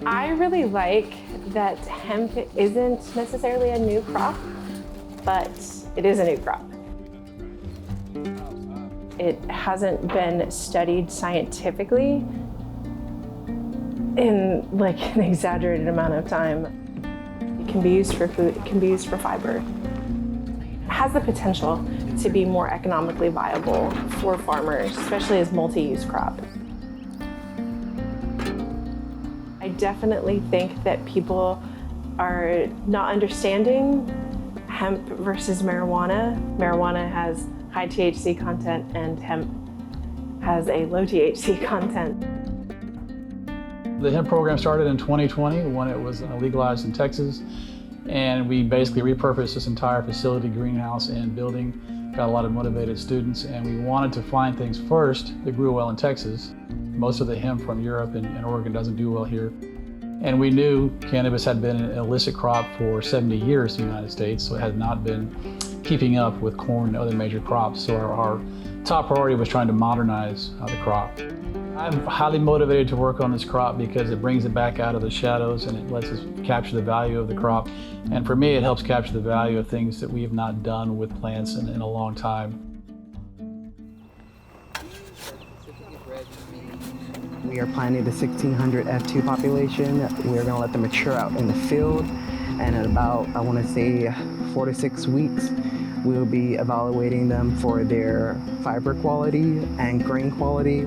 I really like that hemp isn't necessarily a new crop, but it is a new crop. It hasn't been studied scientifically in like an exaggerated amount of time. It can be used for food, it can be used for fiber. It has the potential to be more economically viable for farmers, especially as multi-use crop. I definitely think that people are not understanding hemp versus marijuana. Marijuana has high THC content and hemp has a low THC content. The hemp program started in 2020 when it was legalized in Texas, and we basically repurposed this entire facility, greenhouse and building, got a lot of motivated students, and we wanted to find things first that grew well in Texas. Most of the hemp from Europe and Oregon doesn't do well here. And we knew cannabis had been an illicit crop for 70 years in the United States, so it had not been keeping up with corn and other major crops. So our top priority was trying to modernize the crop. I'm highly motivated to work on this crop because it brings it back out of the shadows and it lets us capture the value of the crop. And for me, it helps capture the value of things that we have not done with plants in a long time. We are planting the 1600 F2 population. We're gonna let them mature out in the field. And in about, I wanna say 4 to 6 weeks, we'll be evaluating them for their fiber quality and grain quality.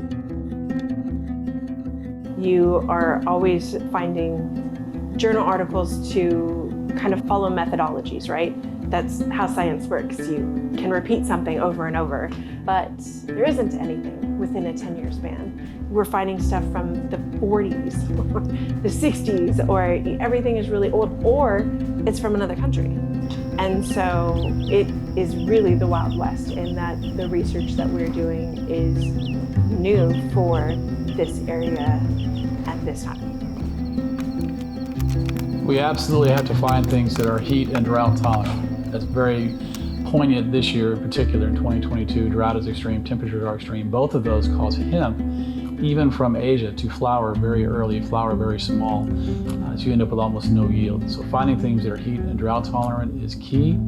You are always finding journal articles to kind of follow methodologies, right? That's how science works. You can repeat something over and over, but there isn't anything within a 10-year span. We're finding stuff from the 40s, the 60s, or everything is really old, or it's from another country. And so it is really the Wild West in that the research that we're doing is new for this area at this time. We absolutely have to find things that are heat and drought tolerant. That's very poignant this year in particular. In 2022, drought is extreme, temperatures are extreme. Both of those cause hemp, even from Asia, to flower very early, flower very small, so you end up with almost no yield. So finding things that are heat and drought tolerant is key.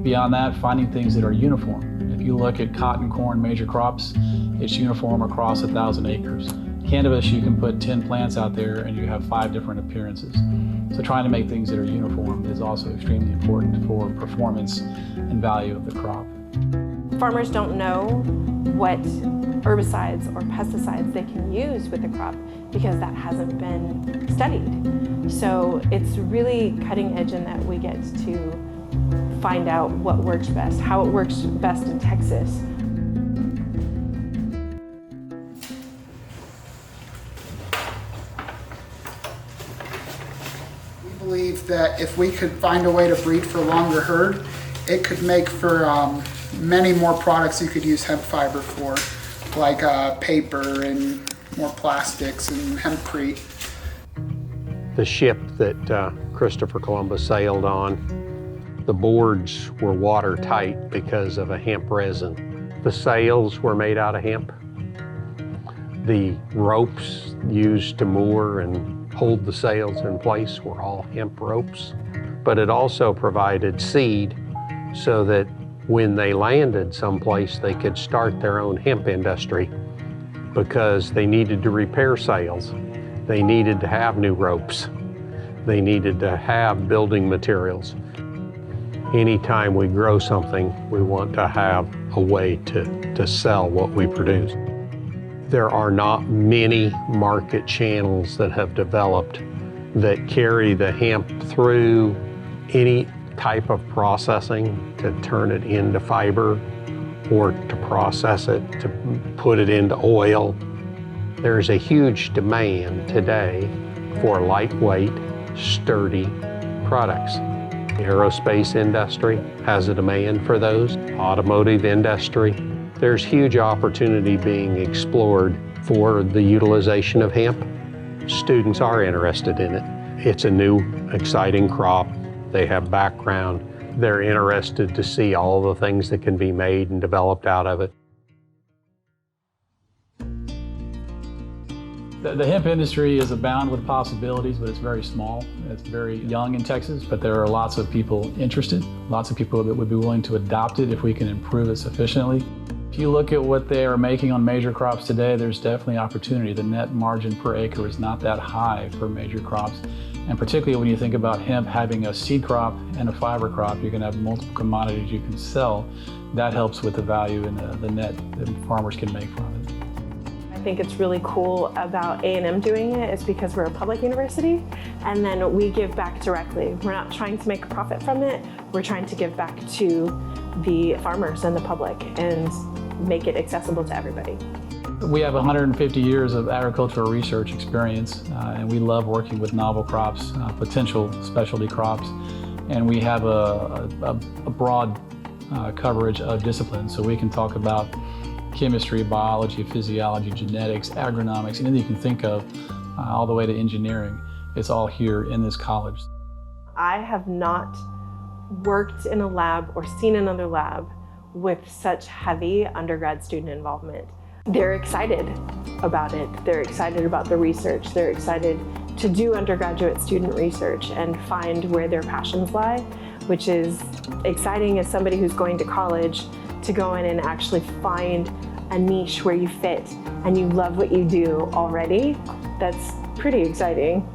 Beyond that, finding things that are uniform. If you look at cotton, corn, major crops, it's uniform across 1,000 acres. Cannabis, you can put 10 plants out there and you have 5 different appearances. So trying to make things that are uniform is also extremely important for performance and value of the crop. Farmers don't know what herbicides or pesticides they can use with the crop because that hasn't been studied. So it's really cutting edge in that we get to find out what works best, how it works best in Texas. We believe that if we could find a way to breed for longer herd, it could make for many more products you could use hemp fiber for, like paper and more plastics and hempcrete. The ship that Christopher Columbus sailed on, the boards were watertight because of a hemp resin. The sails were made out of hemp. The ropes used to moor and hold the sails in place were all hemp ropes. But it also provided seed so that when they landed someplace, they could start their own hemp industry because they needed to repair sails. They needed to have new ropes. They needed to have building materials. Anytime we grow something, we want to have a way to sell what we produce. There are not many market channels that have developed that carry the hemp through any type of processing to turn it into fiber or to process it, to put it into oil. There's a huge demand today for lightweight, sturdy products. The aerospace industry has a demand for those. Automotive industry. There's huge opportunity being explored for the utilization of hemp. Students are interested in it. It's a new, exciting crop. They have background. They're interested to see all the things that can be made and developed out of it. The hemp industry is abound with possibilities, but it's very small. It's very young in Texas, but there are lots of people interested, lots of people that would be willing to adopt it if we can improve it sufficiently. If you look at what they are making on major crops today, there's definitely opportunity. The net margin per acre is not that high for major crops. And particularly when you think about hemp having a seed crop and a fiber crop, you can have multiple commodities you can sell. That helps with the value and the net that farmers can make from it. I think it's really cool about A&M doing it is because we're a public university, and then we give back directly. We're not trying to make a profit from it. We're trying to give back to the farmers and the public and make it accessible to everybody. We have 150 years of agricultural research experience, and we love working with novel crops, potential specialty crops, and we have a broad coverage of disciplines. So we can talk about chemistry, biology, physiology, genetics, agronomics, anything you can think of, all the way to engineering. It's all here in this college. I have not worked in a lab or seen another lab with such heavy undergrad student involvement. They're excited about it. They're excited about the research. They're excited to do undergraduate student research and find where their passions lie, which is exciting as somebody who's going to college to go in and actually find a niche where you fit and you love what you do already. That's pretty exciting.